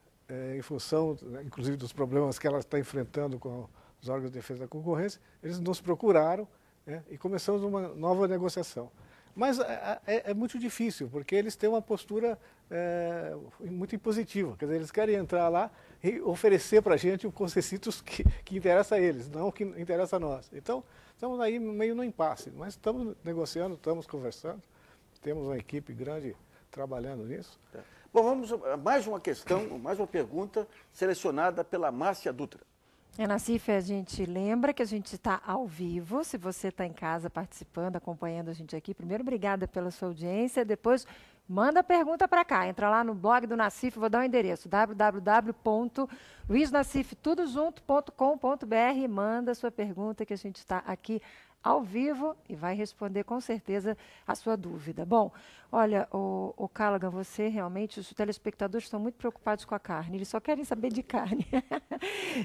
em função, inclusive, dos problemas que ela está enfrentando com os órgãos de defesa da concorrência, eles nos procuraram, né, e começamos uma nova negociação. Mas é muito difícil, porque eles têm uma postura muito impositiva. Quer dizer, eles querem entrar lá e oferecer para a gente o Concessitos que interessa a eles, não o que interessa a nós. Então, estamos aí meio no impasse, mas estamos negociando, estamos conversando, temos uma equipe grande trabalhando nisso. Bom, vamos a mais uma questão, mais uma pergunta selecionada pela Márcia Dutra. Nassif, a gente lembra que a gente está ao vivo. Se você está em casa participando, acompanhando a gente aqui, primeiro, obrigada pela sua audiência. Depois, manda a pergunta para cá. Entra lá no blog do Nassif, vou dar o endereço, www.luisnassif.com.br. Manda a sua pergunta, que a gente está aqui ao vivo e vai responder com certeza a sua dúvida. Bom, olha, o Callaghan, você realmente, os telespectadores estão muito preocupados com a carne, eles só querem saber de carne.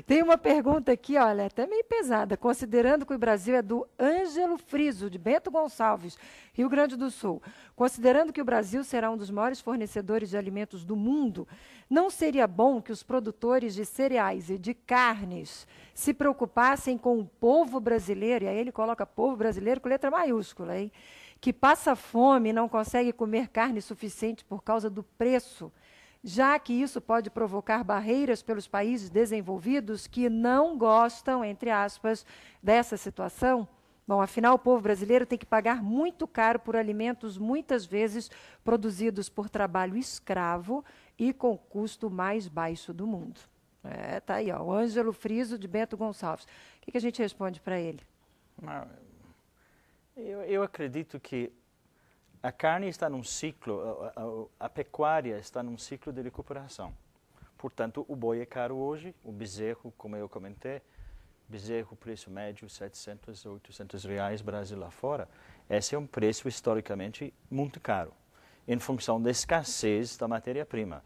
Tem uma pergunta aqui, olha, até meio pesada, considerando que o Brasil é do Ângelo Friso, de Bento Gonçalves, Rio Grande do Sul, considerando que o Brasil será um dos maiores fornecedores de alimentos do mundo, não seria bom que os produtores de cereais e de carnes se preocupassem com o povo brasileiro, e aí ele coloca povo brasileiro com letra maiúscula, hein? que passa fome e não consegue comer carne suficiente por causa do preço, já que isso pode provocar barreiras pelos países desenvolvidos que não gostam, entre aspas, dessa situação? Bom, afinal, o povo brasileiro tem que pagar muito caro por alimentos, muitas vezes produzidos por trabalho escravo e com o custo mais baixo do mundo. Tá aí, ó, o Ângelo Friso de Bento Gonçalves. O que a gente responde para ele? Eu acredito que a carne está num ciclo, a pecuária está num ciclo de recuperação. Portanto, o boi é caro hoje, o bezerro, como eu comentei, bezerro, preço médio, 700, 800 reais, Brasil lá fora. Esse é um preço historicamente muito caro, em função da escassez da matéria-prima.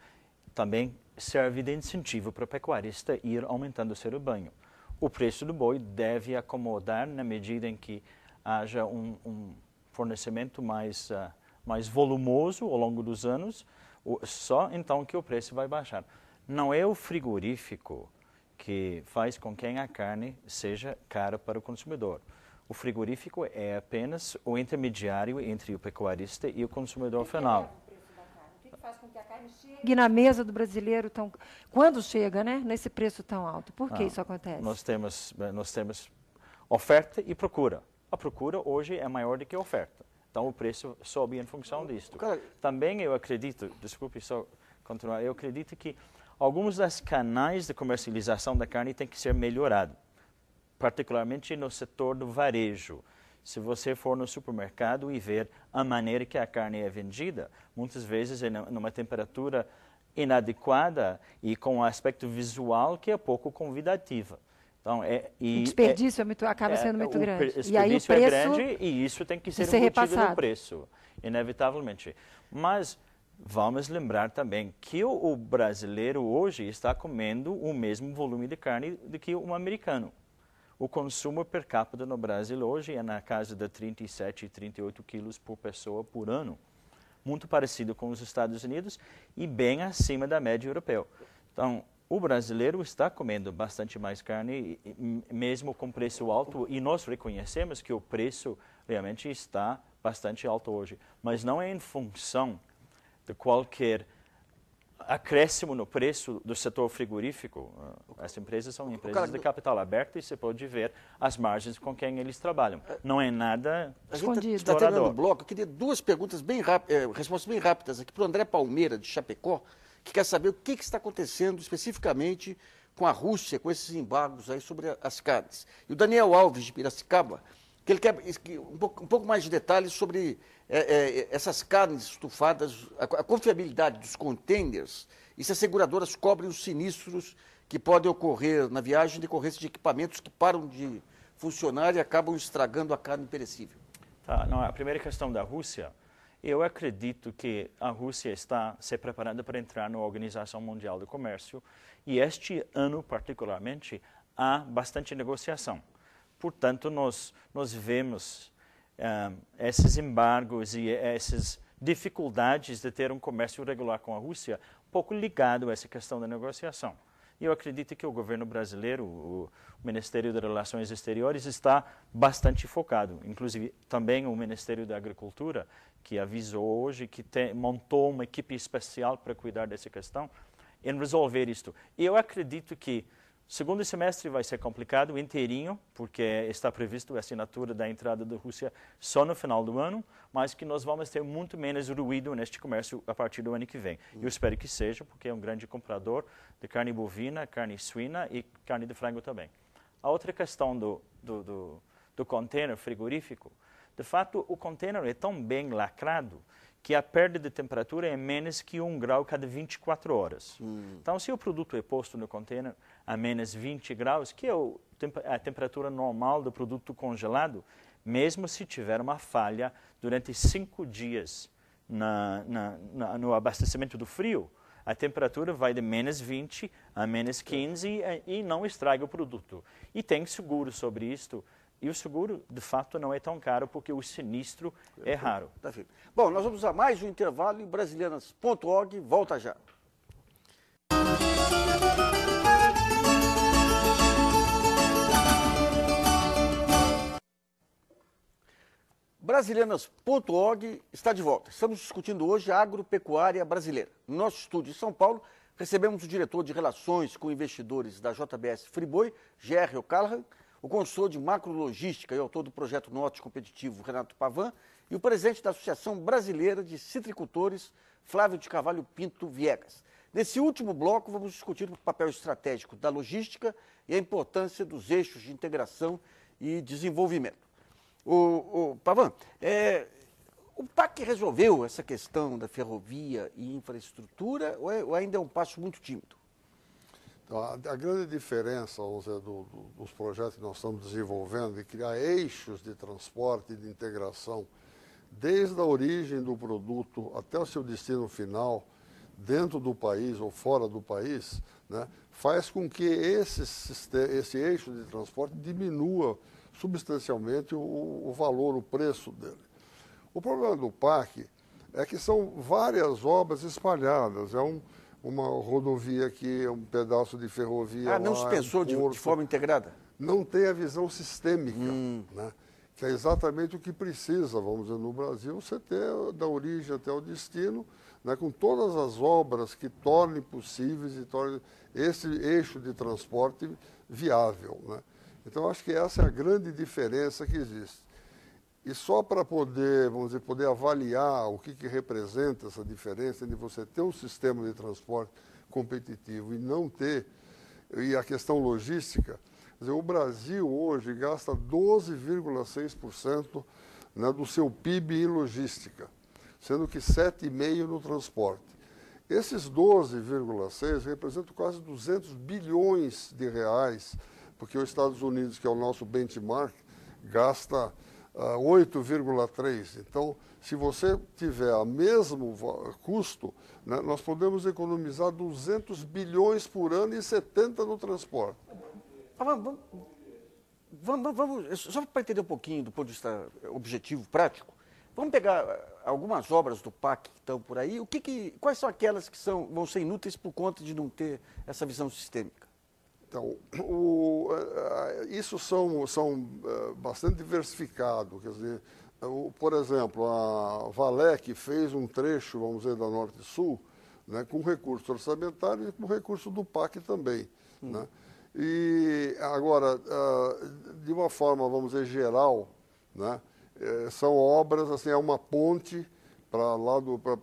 Também serve de incentivo para o pecuarista ir aumentando o seu rebanho. O preço do boi deve acomodar na medida em que haja um fornecimento mais volumoso ao longo dos anos, só então que o preço vai baixar. Não é o frigorífico que faz com que a carne seja cara para o consumidor. O frigorífico é apenas o intermediário entre o pecuarista e o consumidor final. O que faz com que a carne chegue na mesa do brasileiro quando chega, né, nesse preço tão alto? Por que isso acontece? Nós temos oferta e procura. A procura hoje é maior do que a oferta. Então o preço sobe em função disso. Também eu acredito, desculpe só continuar, eu acredito que alguns dos canais de comercialização da carne têm que ser melhorados, particularmente no setor do varejo. Se você for no supermercado e ver a maneira que a carne é vendida, muitas vezes é numa temperatura inadequada e com um aspecto visual que é pouco convidativa. Então, o desperdício acaba sendo muito grande. E aí o preço é grande e isso tem que ser embutido no preço, inevitavelmente. Mas vamos lembrar também que o brasileiro hoje está comendo o mesmo volume de carne do que um americano. O consumo per capita no Brasil hoje é na casa de 37 e 38 quilos por pessoa por ano, muito parecido com os Estados Unidos e bem acima da média europeia. Então, o brasileiro está comendo bastante mais carne, mesmo com preço alto, e nós reconhecemos que o preço realmente está bastante alto hoje. Mas não é em função de qualquer acréscimo no preço do setor frigorífico. As empresas são empresas de capital aberto e você pode ver as margens com quem eles trabalham. Não é nada escondido. A gente está terminando o bloco. Eu queria duas perguntas bem rápidas, respostas bem rápidas aqui para o André Palmeira, de Chapecó, que quer saber o que está acontecendo especificamente com a Rússia, com esses embargos aí sobre as carnes. E o Daniel Alves, de Piracicaba, que ele quer um pouco mais de detalhes sobre essas carnes estufadas, a confiabilidade dos containers e se as seguradoras cobrem os sinistros que podem ocorrer na viagem em decorrência de equipamentos que param de funcionar e acabam estragando a carne perecível. A primeira questão da Rússia, eu acredito que a Rússia está se preparando para entrar na Organização Mundial do Comércio e este ano, particularmente, há bastante negociação. Portanto, nós vemos esses embargos e essas dificuldades de ter um comércio regular com a Rússia um pouco ligado a essa questão da negociação. E eu acredito que o governo brasileiro, o Ministério das Relações Exteriores, está bastante focado. Inclusive, também o Ministério da Agricultura, que avisou hoje que montou uma equipe especial para cuidar dessa questão, em resolver isto. E eu acredito que o segundo semestre vai ser complicado inteirinho, porque está previsto a assinatura da entrada da Rússia só no final do ano, mas que nós vamos ter muito menos ruído neste comércio a partir do ano que vem. Eu espero que seja, porque é um grande comprador de carne bovina, carne suína e carne de frango também. A outra questão do container frigorífico, de fato, o container é tão bem lacrado que a perda de temperatura é menos que 1 grau cada 24 horas. Então, se o produto é posto no container a menos 20 graus, que é a temperatura normal do produto congelado, mesmo se tiver uma falha durante 5 dias no abastecimento do frio, a temperatura vai de menos 20 a menos 15 e não estraga o produto. E tem seguro sobre isto. E o seguro, de fato, não é tão caro porque o sinistro é raro. Bom, nós vamos a mais um intervalo e Brasilianas.org volta já. Brasilianas.org está de volta. Estamos discutindo hoje a agropecuária brasileira. No nosso estúdio em São Paulo, recebemos o diretor de Relações com Investidores da JBS Friboi, Gerry O'Callaghan, o consultor de macrologística e autor do projeto Norte Competitivo, Renato Pavan, e o presidente da Associação Brasileira de Citricultores, Flávio de Carvalho Pinto Viegas. Nesse último bloco, vamos discutir o papel estratégico da logística e a importância dos eixos de integração e desenvolvimento. Pavan, o PAC resolveu essa questão da ferrovia e infraestrutura ou ainda é um passo muito tímido? Então, a grande diferença, vamos dizer, dos projetos que nós estamos desenvolvendo é criar eixos de transporte e de integração desde a origem do produto até o seu destino final, dentro do país ou fora do país, né, faz com que esse eixo de transporte diminua substancialmente o valor, o preço dele. O problema do PAC é que são várias obras espalhadas. É uma rodovia aqui, um pedaço de ferrovia. Não se pensou de forma integrada? Não tem a visão sistêmica, né? Que é exatamente o que precisa, vamos dizer, no Brasil, você ter da origem até o destino, né, com todas as obras que tornem possíveis e tornem esse eixo de transporte viável, né? Então, acho que essa é a grande diferença que existe. E só para poder, vamos dizer, poder avaliar o que representa essa diferença de você ter um sistema de transporte competitivo e não ter, e a questão logística, quer dizer, o Brasil hoje gasta 12,6%, né, do seu PIB em logística, sendo que 7,5% no transporte. Esses 12,6% representam quase 200 bilhões de reais, porque os Estados Unidos, que é o nosso benchmark, gasta 8,3%. Então, se você tiver o mesmo custo, né, nós podemos economizar 200 bilhões por ano e 70 no transporte. Vamos, só para entender um pouquinho do ponto de vista objetivo, prático, vamos pegar algumas obras do PAC que estão por aí. Quais são aquelas que vão ser inúteis por conta de não ter essa visão sistêmica? Então, isso são bastante diversificado. Quer dizer, por exemplo, a Valec fez um trecho, vamos dizer, da Norte-Sul, né, com recurso orçamentário e com recurso do PAC também. Né? E agora, de uma forma, vamos dizer, geral, né, são obras, assim, é uma ponte para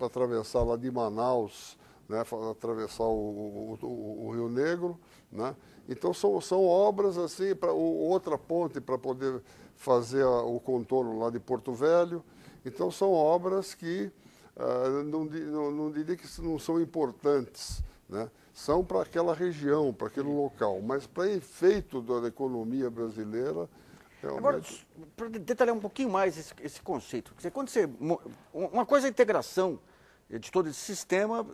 atravessar lá de Manaus, né, atravessar o Rio Negro, né? Então são obras assim, outra ponte para poder fazer o contorno lá de Porto Velho. Então são obras que não diria que não são importantes, né? São para aquela região, para aquele local, mas para efeito da economia brasileira. Realmente... Agora, para detalhar um pouquinho mais esse conceito, uma coisa é a integração de todo esse sistema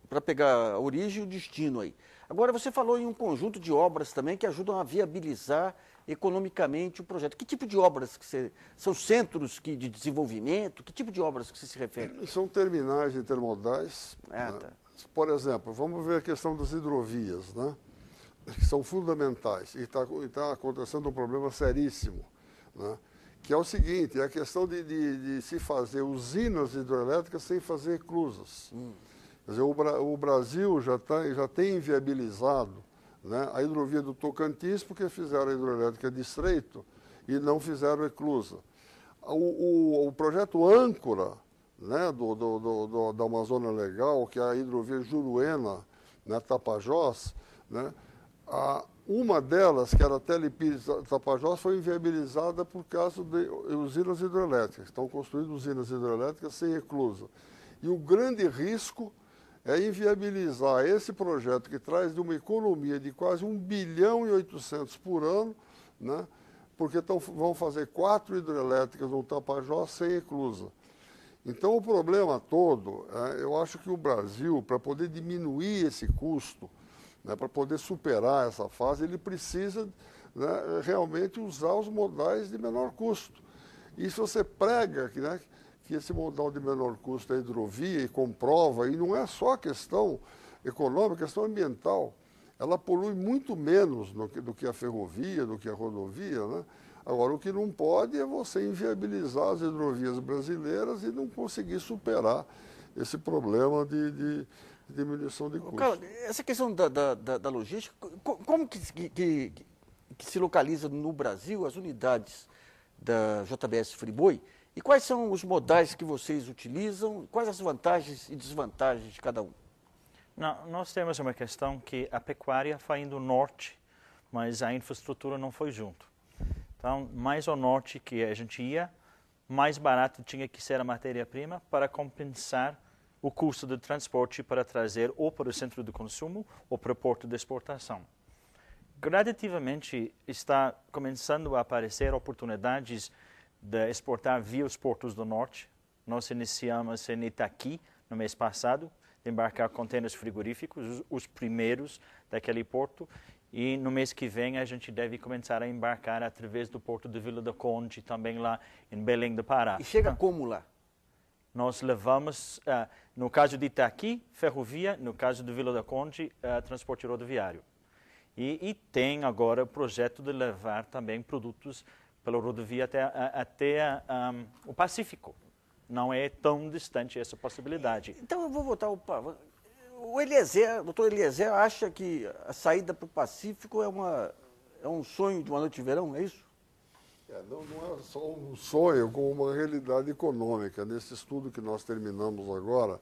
para pegar a origem e o destino aí. Agora, você falou em um conjunto de obras também que ajudam a viabilizar economicamente o projeto. Que tipo de obras são centros de desenvolvimento? Que tipo de obras que você se refere? São terminais intermodais. Tá. Por exemplo, vamos ver a questão das hidrovias, né? Que são fundamentais. E está acontecendo um problema seríssimo, né? Que é o seguinte, é a questão de se fazer usinas hidrelétricas sem fazer eclusas. Quer dizer, o Brasil já tem inviabilizado, né, a hidrovia do Tocantins, porque fizeram a hidrelétrica de estreito e não fizeram eclusa. O projeto âncora, né, da Amazônia Legal, que é a hidrovia Juruena, né, Tapajós, né, uma delas, que era a Telepires-Tapajós, foi inviabilizada por causa de usinas hidrelétricas. Estão construindo usinas hidrelétricas sem eclusa. E o grande risco é inviabilizar esse projeto que traz de uma economia de quase 1,8 bilhão por ano, né, porque vão fazer 4 hidrelétricas no Tapajós sem eclusa. Então, o problema todo, eu acho que o Brasil, para poder diminuir esse custo, né, para poder superar essa fase, ele precisa, né, realmente usar os modais de menor custo. E se você prega que esse modal de menor custo é a hidrovia e comprova, e não é só questão econômica, é questão ambiental. Ela polui muito menos do que a ferrovia, do que a rodovia, né? Agora, o que não pode é você inviabilizar as hidrovias brasileiras e não conseguir superar esse problema de diminuição de custos. Carlos, essa questão da logística, como que se localiza no Brasil as unidades da JBS Friboi e quais são os modais que vocês utilizam, quais as vantagens e desvantagens de cada um? Não, nós temos uma questão que a pecuária foi indo norte, mas a infraestrutura não foi junto. Então, mais ao norte que a gente ia, mais barato tinha que ser a matéria-prima para compensar o custo do transporte para trazer ou para o centro de consumo ou para o porto de exportação. Gradativamente está começando a aparecer oportunidades de exportar via os portos do norte. Nós iniciamos em Itaqui no mês passado, de embarcar contêineres frigoríficos, os primeiros daquele porto, e no mês que vem a gente deve começar a embarcar através do porto de Vila do Conde, também lá em Belém do Pará. E chega como lá? Nós levamos, no caso de Itaqui, ferrovia, no caso de Vila do Conde, transporte rodoviário. E tem agora o projeto de levar também produtos pela rodovia até o Pacífico. Não é tão distante essa possibilidade. Então eu vou voltar ao Pavan. O doutor Eliezer acha que a saída para o Pacífico é um sonho de uma noite de verão, é isso? Não é só um sonho, como uma realidade econômica. Nesse estudo que nós terminamos agora,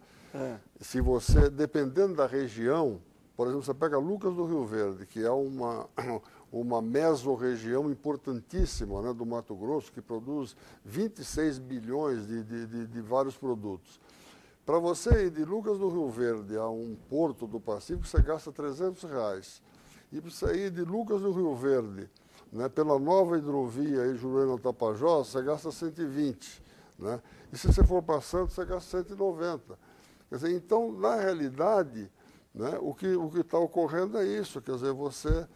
se você, dependendo da região, por exemplo, você pega Lucas do Rio Verde, que é uma mesorregião importantíssima, né, do Mato Grosso, que produz 26 bilhões de vários produtos. Para você ir de Lucas do Rio Verde a um porto do Pacífico, você gasta R$300. E para você ir de Lucas do Rio Verde, né, pela nova hidrovia aí, Juruena-Tapajós, você gasta 120. Né? E se você for para Santos, você gasta 190. Quer dizer, então, na realidade, né, o que está ocorrendo é isso. Quer dizer, você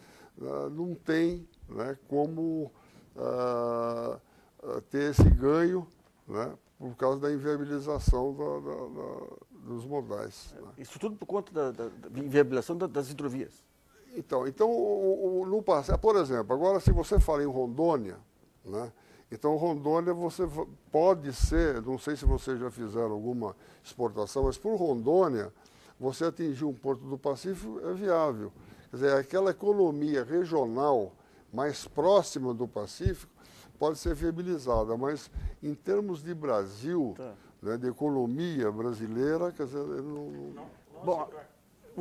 não tem, né, como ter esse ganho, né, por causa da inviabilização dos modais. Né? Isso tudo por conta da inviabilização das hidrovias. Então no passado, por exemplo, agora se você fala em Rondônia, né, então Rondônia você pode ser, não sei se vocês já fizeram alguma exportação, mas por Rondônia, você atingir um porto do Pacífico é viável. Quer dizer, aquela economia regional mais próxima do Pacífico pode ser viabilizada, mas em termos de Brasil, né, de economia brasileira, quer dizer, não... Bom,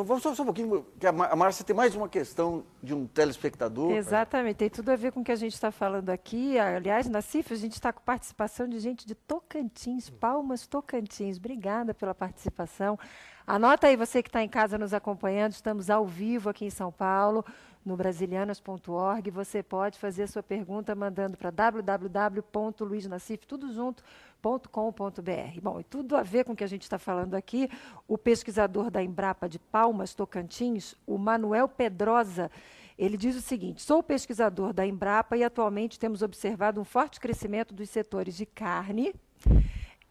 vamos só um pouquinho, que a Márcia tem mais uma questão de um telespectador. Exatamente, tem tudo a ver com o que a gente está falando aqui. Aliás, na CIF a gente está com participação de gente de Tocantins, Palmas Tocantins. Obrigada pela participação. Anota aí, você que está em casa nos acompanhando, estamos ao vivo aqui em São Paulo, no brasilianas.org. Você pode fazer a sua pergunta mandando para www.luisnacif.com.br. Bom, e tudo a ver com o que a gente está falando aqui, o pesquisador da Embrapa de Palmas Tocantins, o Manuel Pedrosa, ele diz o seguinte: sou pesquisador da Embrapa e atualmente temos observado um forte crescimento dos setores de carne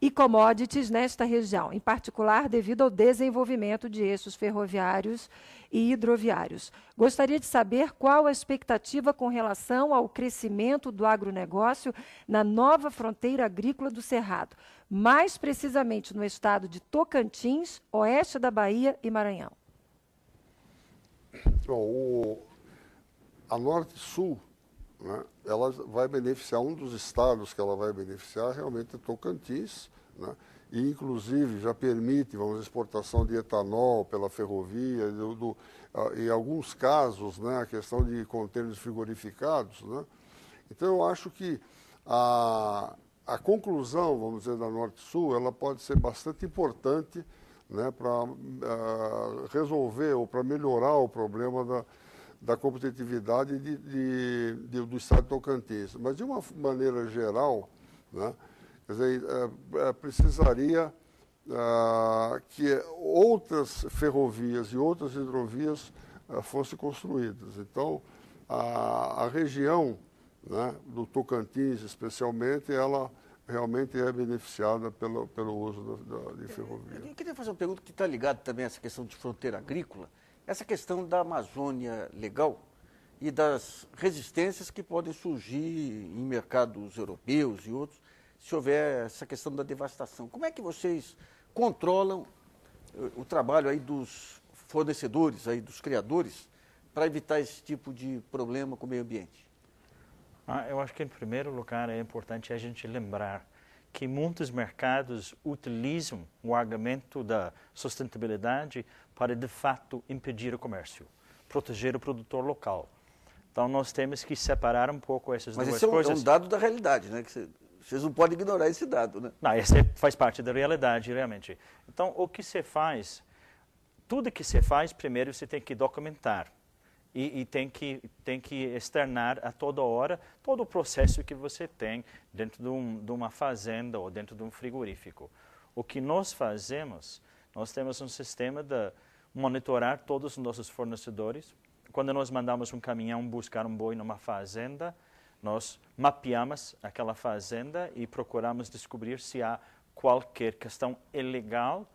e commodities nesta região, em particular devido ao desenvolvimento de eixos ferroviários e hidroviários. Gostaria de saber qual a expectativa com relação ao crescimento do agronegócio na nova fronteira agrícola do Cerrado, mais precisamente no estado de Tocantins, oeste da Bahia e Maranhão. Bom, a Norte-Sul, né, ela vai beneficiar, um dos estados que ela vai beneficiar realmente é Tocantins, né, e inclusive já permite, exportação de etanol pela ferrovia, em alguns casos, né, a questão de contêineres frigorificados. Né. Então eu acho que a conclusão, vamos dizer, da Norte-Sul, ela pode ser bastante importante, né, para resolver ou para melhorar o problema da competitividade do estado de Tocantins. Mas, de uma maneira geral, né, quer dizer, precisaria que outras ferrovias e outras hidrovias fossem construídas. Então, a região, né, do Tocantins, especialmente, ela realmente é beneficiada pelo uso de ferrovia. Eu queria fazer uma pergunta que está ligada também a essa questão de fronteira agrícola. Essa questão da Amazônia Legal, e das resistências que podem surgir em mercados europeus e outros, se houver essa questão da devastação. Como é que vocês controlam o trabalho aí dos fornecedores, aí dos criadores, para evitar esse tipo de problema com o meio ambiente? Eu acho que, em primeiro lugar, é importante a gente lembrar que muitos mercados utilizam o argumento da sustentabilidade para, de fato, impedir o comércio, proteger o produtor local. Então, nós temos que separar um pouco essas duas coisas. Mas esse é um dado da realidade, né? Que vocês não podem ignorar esse dado, né? Não, esse faz parte da realidade, realmente. Então, o que você faz, tudo que você faz, primeiro você tem que documentar. E tem que externar a toda hora todo o processo que você tem dentro de uma fazenda ou dentro de um frigorífico. O que nós fazemos, nós temos um sistema de monitorar todos os nossos fornecedores. Quando nós mandamos um caminhão buscar um boi numa fazenda, nós mapeamos aquela fazenda e procuramos descobrir se há qualquer questão ilegal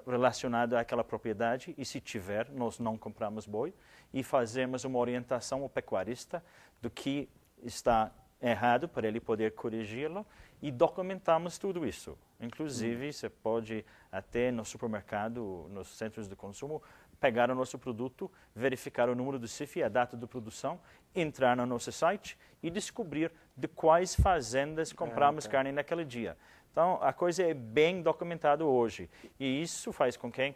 relacionada àquela propriedade, e se tiver, nós não compramos boi e fazemos uma orientação ao pecuarista do que está errado para ele poder corrigi-lo, e documentamos tudo isso. Inclusive, você pode até no supermercado, nos centros de consumo, pegar o nosso produto, verificar o número do CIF, a data de produção, entrar no nosso site e descobrir de quais fazendas compramos carne naquele dia. Então, a coisa é bem documentada hoje. E isso faz com que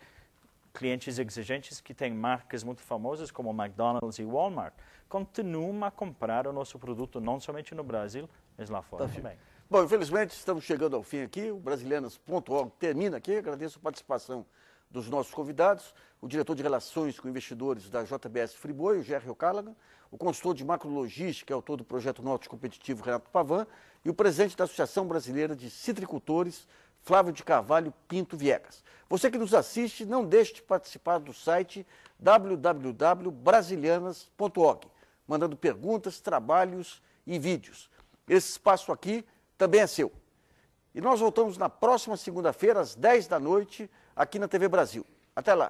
clientes exigentes que têm marcas muito famosas, como McDonald's e Walmart, continuem a comprar o nosso produto, não somente no Brasil, mas lá fora também. Bom, infelizmente, estamos chegando ao fim aqui. O Brasilianas.org termina aqui. Agradeço a participação dos nossos convidados, o diretor de Relações com Investidores da JBS Friboi, o Gerry O'Callaghan, o consultor de macrologística e autor do projeto Norte Competitivo, Renato Pavan, e o presidente da Associação Brasileira de Citricultores, Flávio de Carvalho Pinto Viegas. Você que nos assiste, não deixe de participar do site www.brasilianas.org, mandando perguntas, trabalhos e vídeos. Esse espaço aqui também é seu. E nós voltamos na próxima segunda-feira, às 10 da noite, aqui na TV Brasil. Até lá!